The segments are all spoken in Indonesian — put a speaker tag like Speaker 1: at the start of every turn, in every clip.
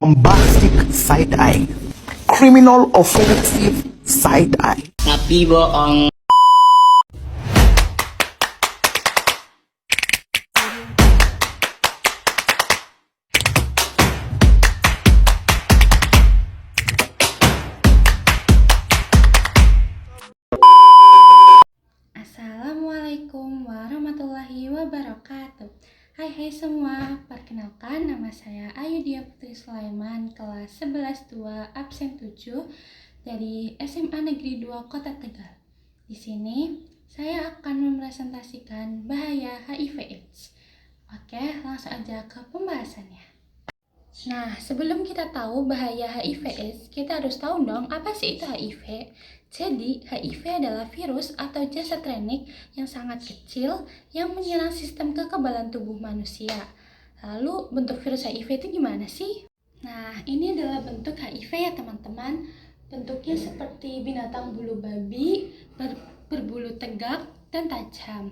Speaker 1: bombastic side-eye, criminal offensive side-eye.
Speaker 2: Tapi bohong.
Speaker 3: Assalamualaikum warahmatullahi wabarakatuh. Hai semua, perkenalkan nama saya Ayu Dia Putri Sulaiman, kelas 11-2 absen 7 dari SMA Negeri 2 Kota Tegal. Di sini saya akan mempresentasikan bahaya HIV/AIDS. Oke, langsung aja ke pembahasannya. Nah, sebelum kita tahu bahaya HIV/AIDS, kita harus tahu dong apa sih itu HIV. Jadi, HIV adalah virus atau jasad renik yang sangat kecil yang menyerang sistem kekebalan tubuh manusia. Lalu, bentuk virus HIV itu gimana sih? Nah, ini adalah bentuk HIV ya teman-teman. Bentuknya seperti binatang bulu babi, berbulu tegak dan tajam.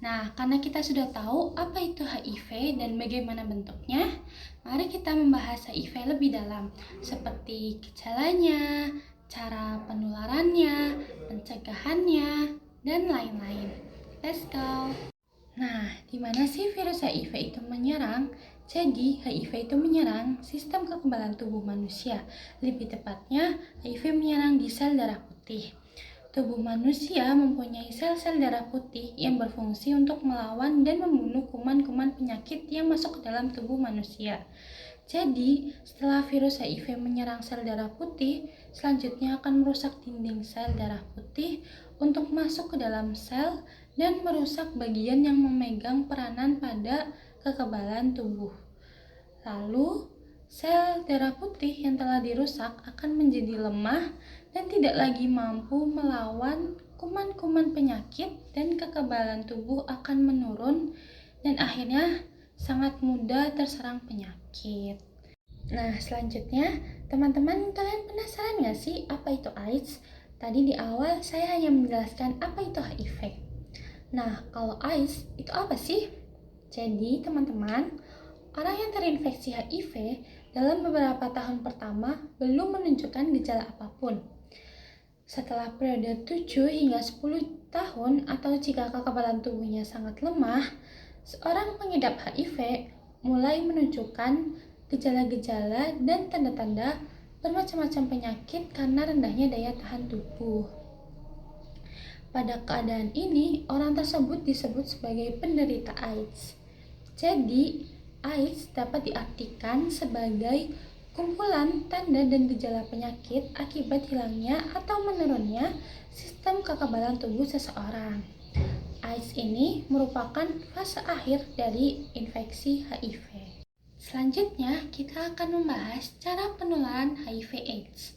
Speaker 3: Nah, karena kita sudah tahu apa itu HIV dan bagaimana bentuknya, mari kita membahas HIV lebih dalam, seperti gejalanya, cara penularannya, pencegahannya, dan lain-lain. Let's go! Nah, di mana sih virus HIV itu menyerang? Jadi, HIV itu menyerang sistem kekebalan tubuh manusia. Lebih tepatnya, HIV menyerang di sel darah putih. Tubuh manusia mempunyai sel-sel darah putih yang berfungsi untuk melawan dan membunuh kuman-kuman penyakit yang masuk ke dalam tubuh manusia. Jadi, setelah virus HIV menyerang sel darah putih, selanjutnya akan merusak dinding sel darah putih untuk masuk ke dalam sel dan merusak bagian yang memegang peranan pada kekebalan tubuh. Lalu, sel darah putih yang telah dirusak akan menjadi lemah dan tidak lagi mampu melawan kuman-kuman penyakit dan kekebalan tubuh akan menurun dan akhirnya sangat mudah terserang penyakit. Nah, selanjutnya, teman-teman kalian penasaran nggak sih apa itu AIDS? Tadi di awal saya hanya menjelaskan apa itu HIV. Nah, kalau AIDS itu apa sih? Jadi, teman-teman, orang yang terinfeksi HIV dalam beberapa tahun pertama belum menunjukkan gejala apapun. Setelah periode 7 hingga 10 tahun atau jika kekebalan tubuhnya sangat lemah, seorang pengidap HIV mulai menunjukkan gejala-gejala dan tanda-tanda bermacam-macam penyakit karena rendahnya daya tahan tubuh. Pada keadaan ini, orang tersebut disebut sebagai penderita AIDS. Jadi, AIDS dapat diartikan sebagai kumpulan tanda dan gejala penyakit akibat hilangnya atau menurunnya sistem kekebalan tubuh seseorang. AIDS ini merupakan fase akhir dari infeksi HIV. Selanjutnya, kita akan membahas cara penularan HIV/AIDS.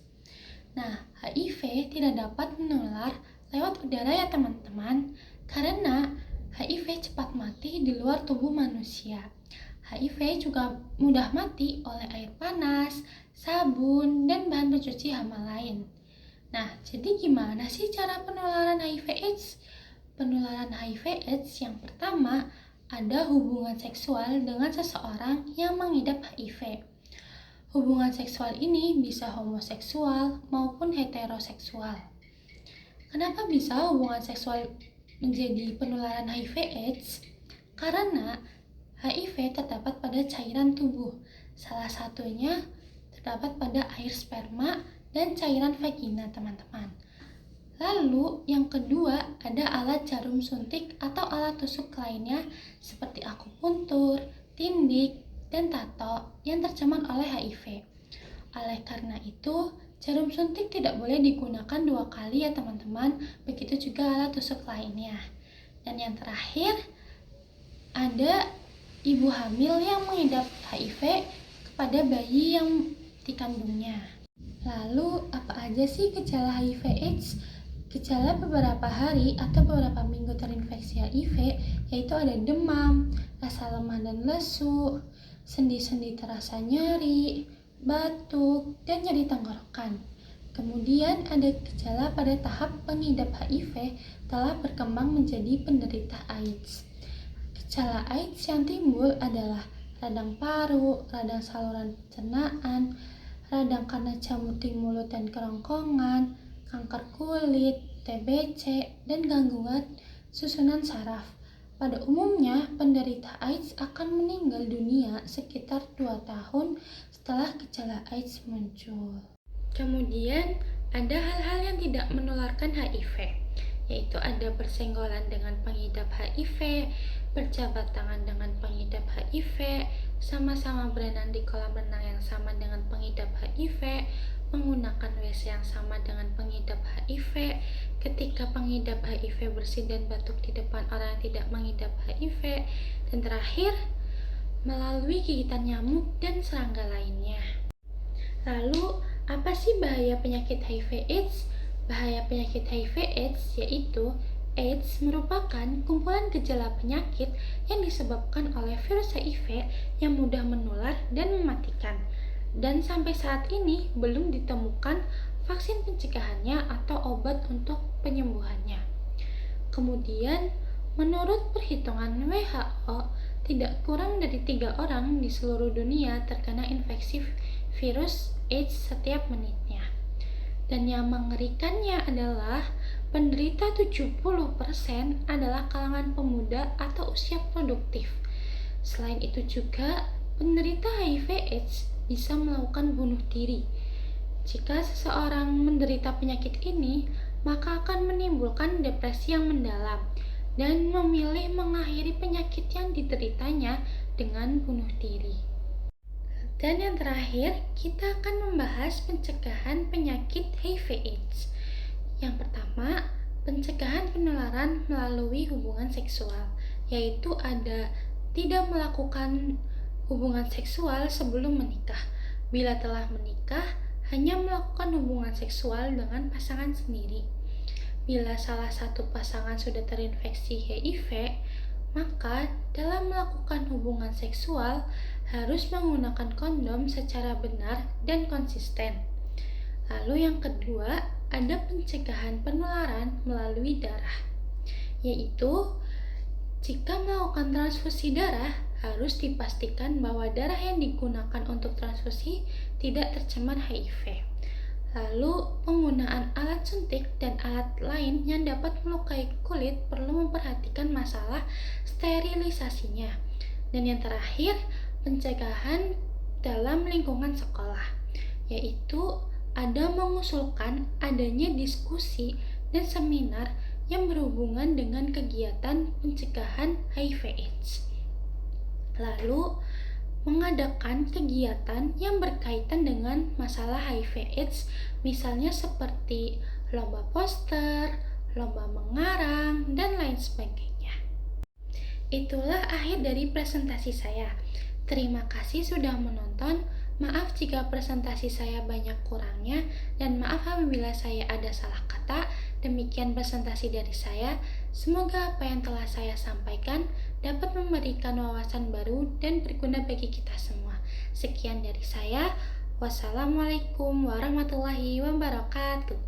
Speaker 3: Nah, HIV tidak dapat menular lewat udara ya teman-teman, karena HIV cepat mati di luar tubuh manusia. HIV juga mudah mati oleh air panas, sabun, dan bahan pencuci hama lain. Nah, jadi gimana sih cara penularan HIV/AIDS? Penularan HIV/AIDS yang pertama ada hubungan seksual dengan seseorang yang mengidap HIV. Hubungan seksual ini bisa homoseksual maupun heteroseksual. Kenapa bisa hubungan seksual menjadi penularan HIV/AIDS? Karena HIV terdapat pada cairan tubuh. Salah satunya terdapat pada air sperma dan cairan vagina, teman-teman. Lalu yang kedua ada alat jarum suntik atau alat tusuk lainnya seperti akupuntur, tindik, dan tato yang tercemar oleh HIV. Oleh karena itu, jarum suntik tidak boleh digunakan 2 kali ya teman-teman, begitu juga alat tusuk lainnya. Dan yang terakhir, ada ibu hamil yang mengidap HIV kepada bayi yang dikandungnya. Lalu, apa aja sih gejala HIV/AIDS? Gejala beberapa hari atau beberapa minggu terinfeksi HIV yaitu ada demam, rasa lemah dan lesu, sendi-sendi terasa nyeri, batuk, dan nyeri tenggorokan. Kemudian ada gejala pada tahap pengidap HIV telah berkembang menjadi penderita AIDS. Gejala AIDS yang timbul adalah radang paru, radang saluran pencernaan, radang karena jamur di mulut dan kerongkongan, kanker kulit, TBC, dan gangguan susunan saraf. Pada umumnya, penderita AIDS akan meninggal dunia sekitar 2 tahun setelah gejala AIDS muncul. Kemudian, ada hal-hal yang tidak menularkan HIV, yaitu ada bersenggolan dengan pengidap HIV, berjabat tangan dengan pengidap HIV, sama-sama berenang di kolam renang yang sama dengan pengidap HIV, menggunakan WC yang sama dengan pengidap HIV, ketika pengidap HIV bersin dan batuk di depan orang yang tidak mengidap HIV, dan terakhir, melalui gigitan nyamuk dan serangga lainnya. Lalu, apa sih bahaya penyakit HIV/AIDS? Bahaya penyakit HIV/AIDS yaitu AIDS merupakan kumpulan gejala penyakit yang disebabkan oleh virus HIV yang mudah menular dan mematikan. Dan sampai saat ini belum ditemukan vaksin pencegahannya atau obat untuk penyembuhannya. Kemudian, menurut perhitungan WHO, tidak kurang dari 3 orang di seluruh dunia terkena infeksi virus AIDS setiap menitnya. Dan yang mengerikannya adalah penderita 70% adalah kalangan pemuda atau usia produktif. Selain itu juga, penderita HIV/AIDS bisa melakukan bunuh diri. Jika seseorang menderita penyakit ini, maka akan menimbulkan depresi yang mendalam dan memilih mengakhiri penyakit yang dideritanya dengan bunuh diri. Dan yang terakhir, kita akan membahas pencegahan penyakit HIV/AIDS. Yang pertama, pencegahan penularan melalui hubungan seksual, yaitu ada tidak melakukan hubungan seksual sebelum menikah. Bila telah menikah, hanya melakukan hubungan seksual dengan pasangan sendiri. Bila salah satu pasangan sudah terinfeksi HIV, maka dalam melakukan hubungan seksual harus menggunakan kondom secara benar dan konsisten. Lalu yang kedua, ada pencegahan penularan melalui darah, yaitu jika melakukan transfusi darah, harus dipastikan bahwa darah yang digunakan untuk transfusi tidak tercemar HIV. Lalu, penggunaan alat suntik dan alat lain yang dapat melukai kulit perlu memperhatikan masalah sterilisasinya. Dan yang terakhir, pencegahan dalam lingkungan sekolah, yaitu ada mengusulkan adanya diskusi dan seminar yang berhubungan dengan kegiatan pencegahan HIV/AIDS. Lalu, mengadakan kegiatan yang berkaitan dengan masalah HIV/AIDS, misalnya seperti lomba poster, lomba mengarang, dan lain sebagainya. Itulah akhir dari presentasi saya. Terima kasih sudah menonton. Maaf jika presentasi saya banyak kurangnya, dan maaf apabila saya ada salah kata. Demikian presentasi dari saya. Semoga apa yang telah saya sampaikan dapat memberikan wawasan baru dan berguna bagi kita semua. Sekian dari saya. Wassalamualaikum warahmatullahi wabarakatuh.